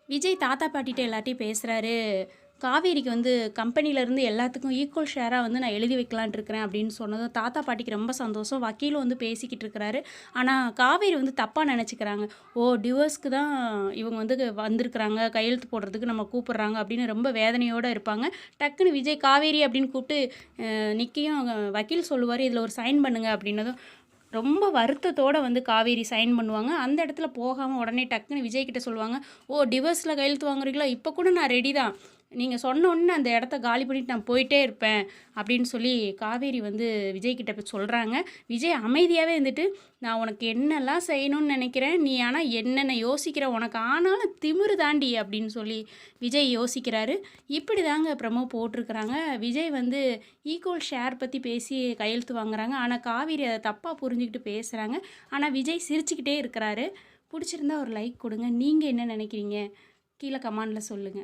விஜய் தாத்தா பாட்டிட்ட எல்லார்ட்டயும் பேசுறாரு. காவேரிக்கு வந்து கம்பெனிலேருந்து எல்லாத்துக்கும் ஈக்குவல் ஷேரா வந்து நான் எழுதி வைக்கலான்ட்டு இருக்கிறேன் அப்படின்னு சொன்னதும், தாத்தா பாட்டிக்கு ரொம்ப சந்தோஷம். வக்கீலும் வந்து பேசிக்கிட்டு இருக்கிறாரு. ஆனா காவேரி வந்து தப்பா நெனச்சுக்கிறாங்க. ஓ! டிவோர்ஸ்க்கு தான் இவங்க வந்து வந்திருக்கிறாங்க, கையெழுத்து போடுறதுக்கு நம்ம கூப்பிடுறாங்க அப்படின்னு ரொம்ப வேதனையோட இருப்பாங்க. டக்குனு விஜய் காவேரி அப்படின்னு கூப்பிட்டு நிக்கியும் வக்கீல் சொல்லுவாரு, "இதில ஒரு சைன் பண்ணுங்க" அப்படின்னதும், ரொம்ப வருத்தத்தோட வந்து காவேரி சைன் பண்ணுவாங்க. அந்த இடத்துல போகாம உடனே டக்குன்னு விஜய் கிட்ட சொல்லுவாங்க, "ஓ! டிவோர்ஸ்ல கையெழுத்து வாங்குறீங்களா? இப்ப கூட நான் ரெடி தான். நீங்க சொன்ன உடனே அந்த இடத்த காலி பண்ணிட்டு நான் போயிட்டே இருப்பேன்." அப்படின்னு சொல்லி காவேரி வந்து விஜய் கிட்ட போய் சொல்றாங்க. விஜய் அமைதியாவே இருந்துட்டு, "நான் உனக்கு என்னலாம் செய்யணும்னு நெனைக்கிறேன். நீ ஆனா என்னென்ன யோசிக்கிற? உனக்கு ஆனாலும் திமிரு தாண்டி" அப்படின்னு சொல்லி விஜய் யோசிக்கிறாரு. இப்படி தாங்க ப்ரமோ போட்டிருக்கிறாங்க. விஜய் வந்து ஈக்குவல் ஷேர் பத்தி பேசி கையெழுத்து வாங்குறாங்க. ஆனா காவேரி அத தப்பா புரிஞ்சுகிட்டு பேசுறாங்க. ஆனா விஜய் சிரிச்சுக்கிட்டே இருக்கிறாரு. புடிச்சிருந்தா ஒரு லைக் குடுங்க. நீங்க என்ன நெனைக்கிறீங்க? கீழ கமெண்ட்ல சொல்லுங்க.